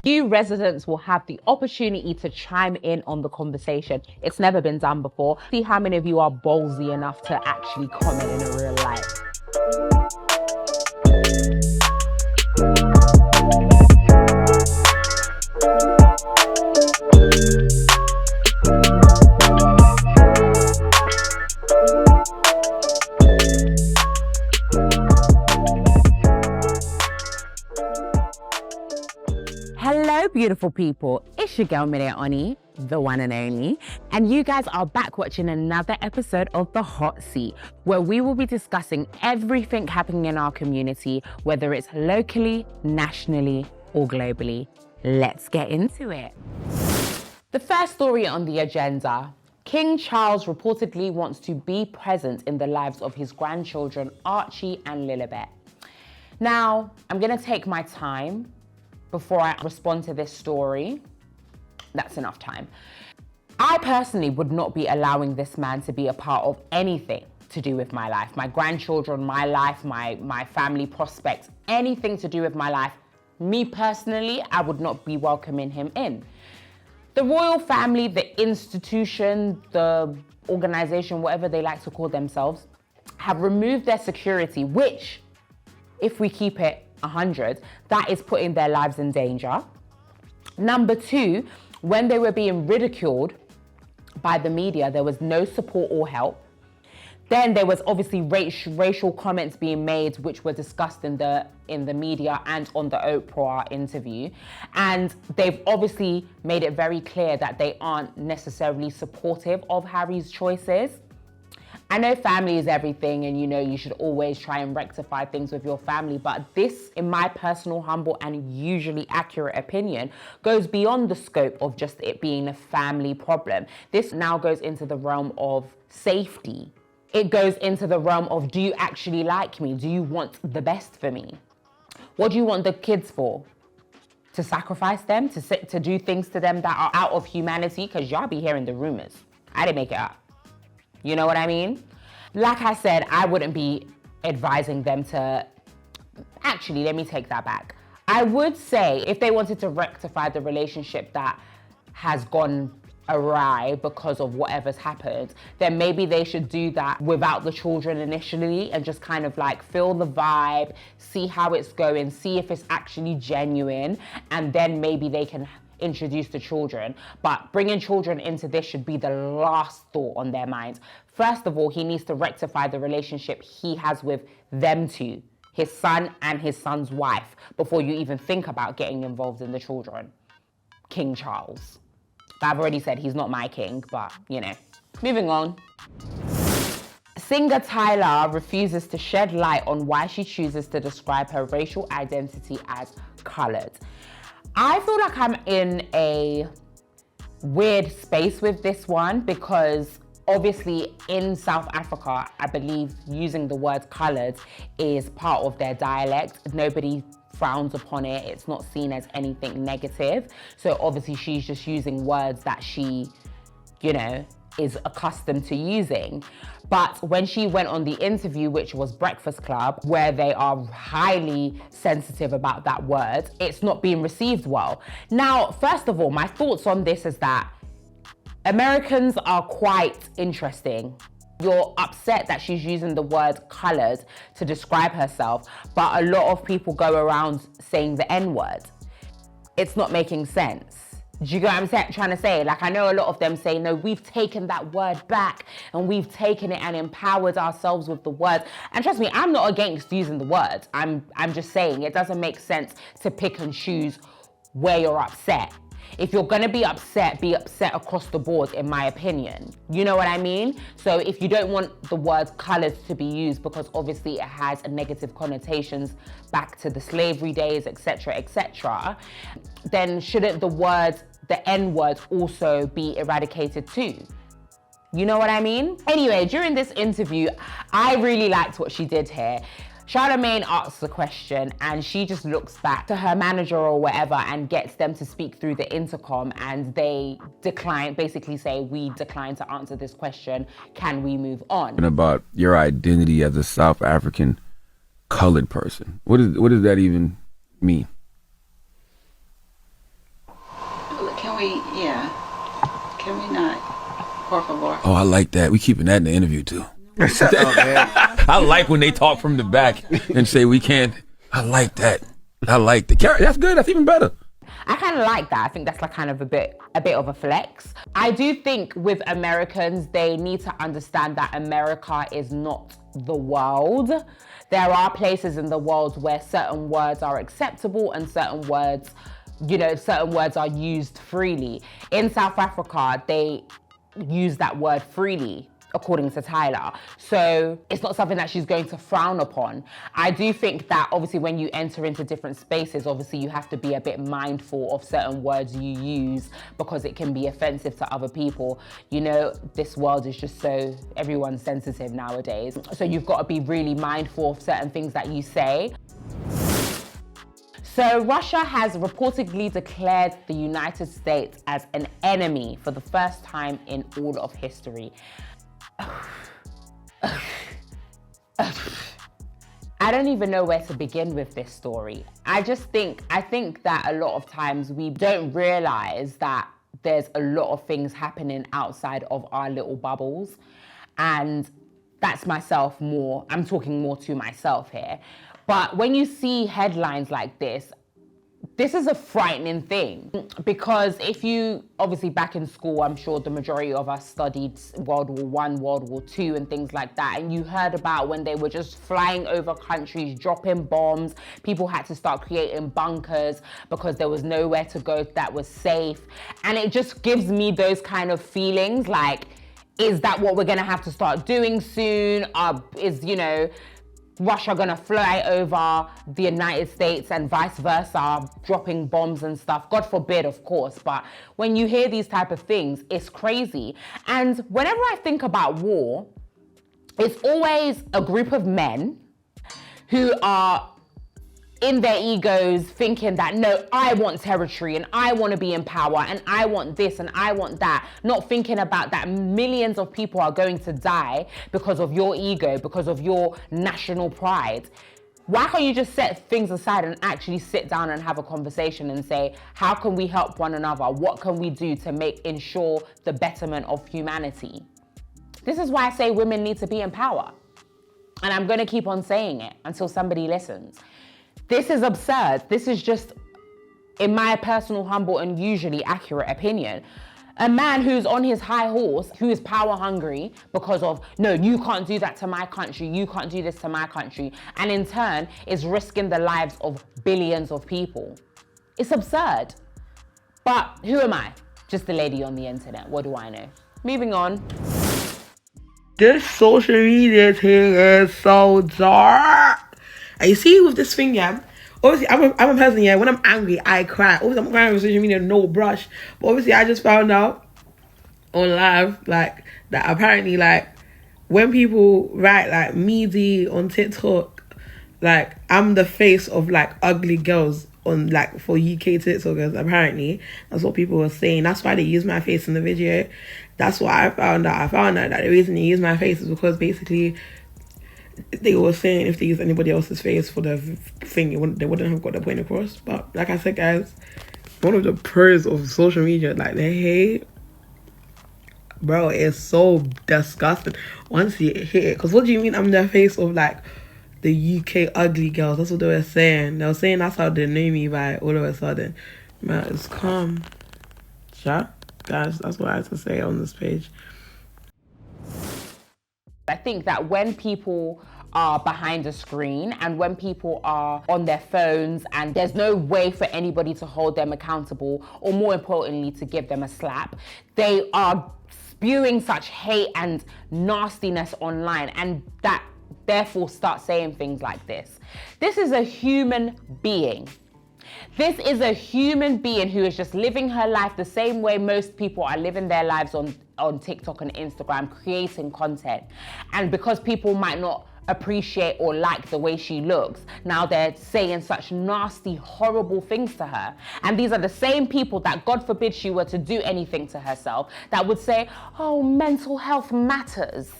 You residents will have the opportunity to chime in on the conversation. It's never been done before. See how many of you are ballsy enough to actually comment in a real life. Hello, beautiful people. It's your girl, Mide Oni, the one and only. And you guys are back watching another episode of The Hot Seat, where we will be discussing everything happening in our community, whether it's locally, nationally, or globally. Let's get into it. The first story on the agenda. King Charles reportedly wants to be present in the lives of his grandchildren, Archie and Lilibet. Now, I'm gonna take my time before I respond to this story. That's enough time. I personally would not be allowing this man to be a part of anything to do with my life, my grandchildren, my life, my family prospects, anything to do with my life. Me personally, I would not be welcoming him in. The royal family, the institution, the organization, whatever they like to call themselves, have removed their security, which, if we keep it 100, that is putting their lives in danger. Number two, when they were being ridiculed by the media, there was no support or help. Then there was obviously racial comments being made, which were discussed in the media and on the Oprah interview. And they've obviously made it very clear that they aren't necessarily supportive of Harry's choices. I know family is everything, and you should always try and rectify things with your family, but this, in my personal, humble, and usually accurate opinion, goes beyond the scope of just it being a family problem. This now goes into the realm of safety. It goes into the realm of, do you actually like me? Do you want the best for me? What do you want the kids for? To sacrifice them? To do things to them that are out of humanity? Because y'all be hearing the rumors. I didn't make it up. You know what I mean? Like I said, I wouldn't be advising them to... Actually, let me take that back. I would say if they wanted to rectify the relationship that has gone awry because of whatever's happened, then maybe they should do that without the children initially and just kind of like feel the vibe, see how it's going, see if it's actually genuine, and then maybe they can introduce the children. But bringing children into this should be the last thought on their minds. First of all, he needs to rectify the relationship he has with them two, his son and his son's wife, before you even think about getting involved in the children. King Charles. I've already said he's not my king, but moving on. Singer Tyla refuses to shed light on why she chooses to describe her racial identity as colored. I feel like I'm in a weird space with this one because obviously in South Africa, I believe using the word colored is part of their dialect. Nobody frowns upon it. It's not seen as anything negative. So obviously she's just using words that she, is accustomed to using. But when she went on the interview, which was Breakfast Club, where they are highly sensitive about that word, it's not being received well. Now, first of all, my thoughts on this is that Americans are quite interesting. You're upset that she's using the word colored to describe herself, but a lot of people go around saying the N-word. It's not making sense. Do you get what I'm trying to say? Like, I know a lot of them say, no, we've taken that word back and we've taken it and empowered ourselves with the word. And trust me, I'm not against using the word. I'm just saying it doesn't make sense to pick and choose where you're upset. If you're gonna be upset across the board, in my opinion. You know what I mean? So if you don't want the word colored to be used because obviously it has a negative connotations back to the slavery days, etc., then shouldn't the N-word also be eradicated too? You know what I mean? Anyway, during this interview, I really liked what she did here. Charlemagne asks a question and she just looks back to her manager or whatever and gets them to speak through the intercom, and they basically say, we decline to answer this question. Can we move on? And about your identity as a South African colored person. What does that even mean? Can we, can we not? Por favor. Oh, I like that. We keeping that in the interview too. Shut up, man. I like when they talk from the back and say we can't. I like that. I like that. That's good. That's even better. I kind of like that. I think that's like kind of a bit of a flex. I do think with Americans, they need to understand that America is not the world. There are places in the world where certain words are acceptable and certain words are used freely. In South Africa, they use that word freely, according to Tyla. So it's not something that she's going to frown upon. I do think that obviously when you enter into different spaces, obviously you have to be a bit mindful of certain words you use because it can be offensive to other people. You know, this world is just so, everyone's sensitive nowadays. So you've got to be really mindful of certain things that you say. So Russia has reportedly declared the United States as an enemy for the first time in all of history. I don't even know where to begin with this story. I think that a lot of times we don't realize that there's a lot of things happening outside of our little bubbles. And that's myself more, I'm talking more to myself here. But when you see headlines like this is a frightening thing, because if you, obviously back in school, I'm sure the majority of us studied World War I, World War II and things like that. And you heard about when they were just flying over countries, dropping bombs. People had to start creating bunkers because there was nowhere to go that was safe. And it just gives me those kind of feelings like, is that what we're gonna have to start doing soon? Russia gonna fly over the United States and vice versa, dropping bombs and stuff? God forbid, of course, but when you hear these type of things, it's crazy. And whenever I think about war, it's always a group of men who are in their egos thinking that, no, I want territory and I want to be in power and I want this and I want that, not thinking about that millions of people are going to die because of your ego, because of your national pride. Why can't you just set things aside and actually sit down and have a conversation and say, how can we help one another? What can we do to ensure the betterment of humanity? This is why I say women need to be in power. And I'm going to keep on saying it until somebody listens. This is absurd. This is just, in my personal, humble, and usually accurate opinion, a man who's on his high horse, who is power hungry because of, no, you can't do that to my country, you can't do this to my country, and in turn is risking the lives of billions of people. It's absurd. But who am I? Just a lady on the internet. What do I know? Moving on. This social media thing is so dark. And you see with this thing, yeah, obviously I'm a person, yeah, when I'm angry, I cry. Obviously I'm crying on social media, no brush. But obviously I just found out on live, like, that apparently, like, when people write, like, Mide on TikTok, like, I'm the face of, like, ugly girls on, like, for UK TikTokers, apparently. That's what people were saying. That's why they use my face in the video. That's what I found out. I found out that the reason they use my face is because basically they were saying if they use anybody else's face for the thing, they wouldn't have got the point across. But like I said, guys, one of the pros of social media, like the hate, bro, is so disgusting once you hit it. Because what do you mean I'm the face of, like, the UK ugly girls? That's what they were saying. They were saying that's how they knew me by all of a sudden. Man, it's calm. Sure, guys, that's what I have to say on this page. I think that when people are behind a screen and when people are on their phones and there's no way for anybody to hold them accountable, or more importantly, to give them a slap, they are spewing such hate and nastiness online, and that therefore start saying things like this. This is a human being. This is a human being who is just living her life the same way most people are living their lives on TikTok and Instagram, creating content. And because people might not appreciate or like the way she looks, now they're saying such nasty, horrible things to her. And these are the same people that, God forbid she were to do anything to herself, that would say, oh, mental health matters.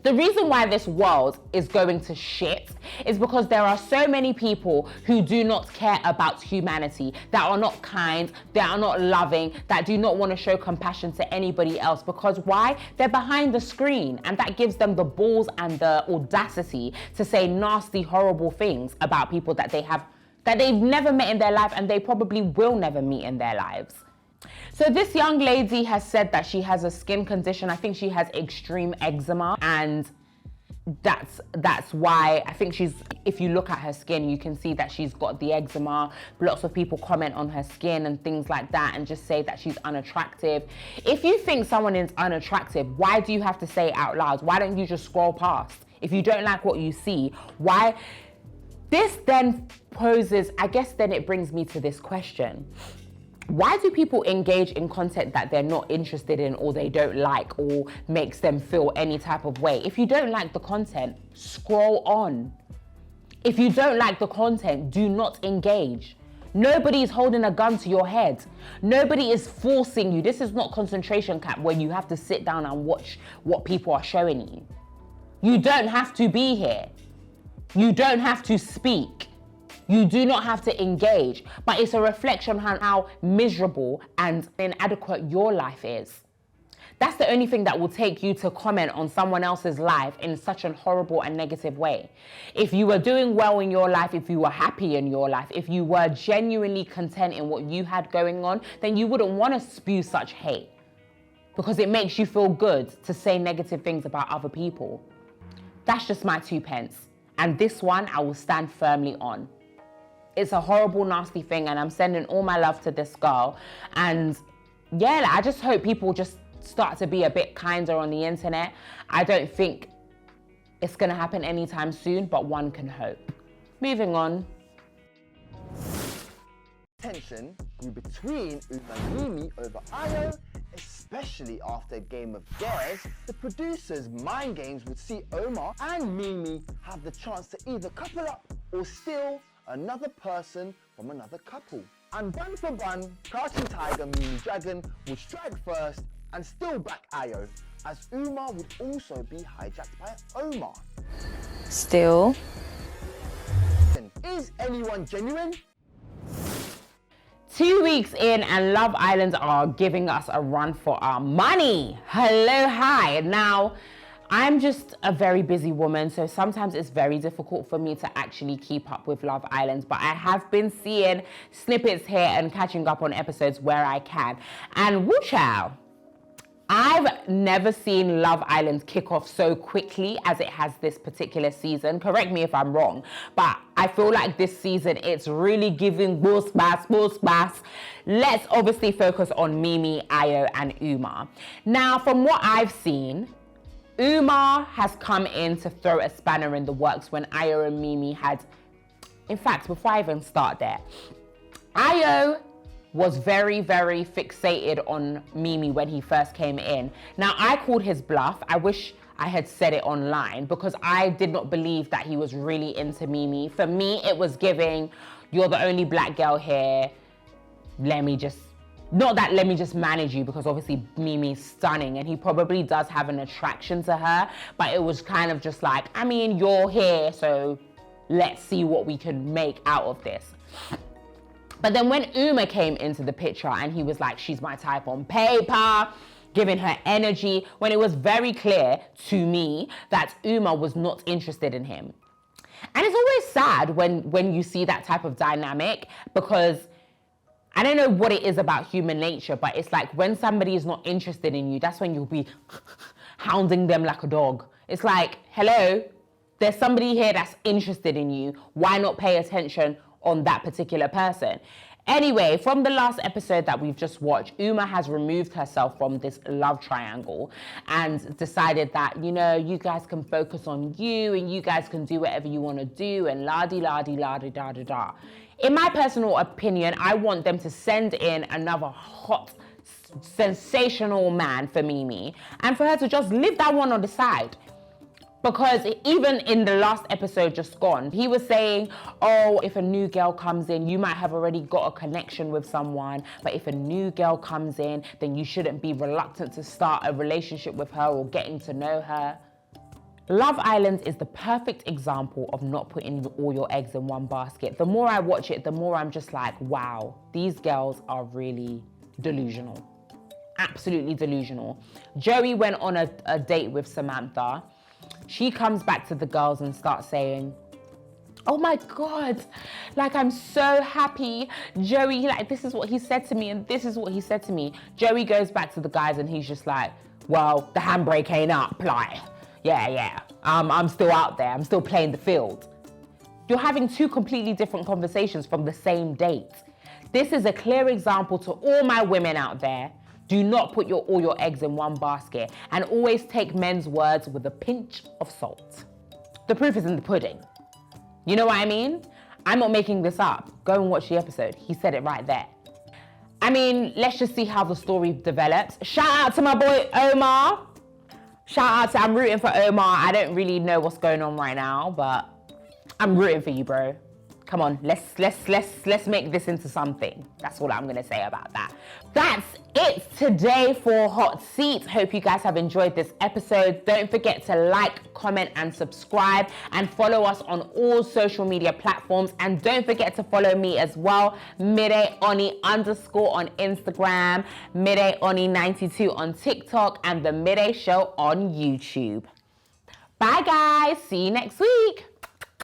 The reason why this world is going to shit is because there are so many people who do not care about humanity, that are not kind, that are not loving, that do not want to show compassion to anybody else. Because why? They're behind the screen, and that gives them the balls and the audacity to say nasty, horrible things about people that they've never met in their life, and they probably will never meet in their lives. So this young lady has said that she has a skin condition. I think she has extreme eczema, and that's why I think if you look at her skin, you can see that she's got the eczema. Lots of people comment on her skin and things like that and just say that she's unattractive. If you think someone is unattractive, why do you have to say it out loud? Why don't you just scroll past? If you don't like what you see, why? This then poses, I guess then it brings me to this question. Why do people engage in content that they're not interested in, or they don't like, or makes them feel any type of way? If you don't like the content, scroll on. If you don't like the content, do not engage. Nobody is holding a gun to your head. Nobody is forcing you. This is not concentration camp where you have to sit down and watch what people are showing you. You don't have to be here. You don't have to speak. You do not have to engage, but it's a reflection on how miserable and inadequate your life is. That's the only thing that will take you to comment on someone else's life in such a horrible and negative way. If you were doing well in your life, if you were happy in your life, if you were genuinely content in what you had going on, then you wouldn't want to spew such hate, because it makes you feel good to say negative things about other people. That's just my 2 pence. And this one I will stand firmly on. It's a horrible, nasty thing, and I'm sending all my love to this girl. And yeah, I just hope people just start to be a bit kinder on the internet. I don't think it's gonna happen anytime soon, but one can hope. Moving on. Tension grew between Uma and Mimi over Io, especially after a game of dares. The producers' mind games would see Omar and Mimi have the chance to either couple up or steal another person from another couple. And bun for bun, Crouching Tiger Mimi Dragon would strike first and steal back Io, as Umar would also be hijacked by Omar. Still. Is anyone genuine? 2 weeks in and Love Island are giving us a run for our money. Hello, hi. Now, I'm just a very busy woman, so sometimes it's very difficult for me to actually keep up with Love Island, but I have been seeing snippets here and catching up on episodes where I can. And woo chow, I've never seen Love Island kick off so quickly as it has this particular season. Correct me if I'm wrong, but I feel like this season it's really giving boost bass. Let's obviously focus on Mimi, Io, and Umar. Now, from what I've seen, Umar has come in to throw a spanner in the works when Io and Mimi had... In fact, before I even start there, Io was very, very fixated on Mimi when he first came in. Now, I called his bluff. I wish I had said it online, because I did not believe that he was really into Mimi. For me, it was giving, you're the only black girl here. Let me just manage you, because obviously Mimi's stunning and he probably does have an attraction to her, but it was kind of just like, I mean, you're here, so let's see what we can make out of this. But then when Uma came into the picture and he was like, she's my type on paper, giving her energy, when it was very clear to me that Uma was not interested in him. And it's always sad when you see that type of dynamic, because I don't know what it is about human nature, but it's like when somebody is not interested in you, that's when you'll be hounding them like a dog. It's like, hello, there's somebody here that's interested in you. Why not pay attention on that particular person? Anyway, from the last episode that we've just watched, Uma has removed herself from this love triangle and decided that, you know, you guys can focus on you and you guys can do whatever you want to do and la-di-la-di-la-di-da-da-da. In my personal opinion, I want them to send in another hot, sensational man for Mimi and for her to just leave that one on the side. Because even in the last episode just gone, he was saying, oh, if a new girl comes in, you might have already got a connection with someone, but if a new girl comes in, then you shouldn't be reluctant to start a relationship with her or getting to know her. Love Island is the perfect example of not putting all your eggs in one basket. The more I watch it, the more I'm just like, wow, these girls are really delusional. Absolutely delusional. Joey went on a date with Samantha. She comes back to the girls and starts saying, oh my God, like I'm so happy. Joey, like this is what he said to me and this is what he said to me. Joey goes back to the guys and he's just like, well, the handbrake ain't up, like, yeah. I'm still out there, I'm still playing the field. You're having two completely different conversations from the same date. This is a clear example to all my women out there. Do not put all your eggs in one basket and always take men's words with a pinch of salt. The proof is in the pudding. You know what I mean? I'm not making this up. Go and watch the episode. He said it right there. I mean, let's just see how the story develops. Shout out to my boy Omar. I'm rooting for Omar. I don't really know what's going on right now, but I'm rooting for you, bro. Come on, let's make this into something. That's all I'm gonna say about that. That's it today for Hot Seat. Hope you guys have enjoyed this episode. Don't forget to like, comment, and subscribe, and follow us on all social media platforms. And don't forget to follow me as well, Mide Oni _ on Instagram, Mide Oni 92 on TikTok, and The Mide Show on YouTube. Bye guys, see you next week.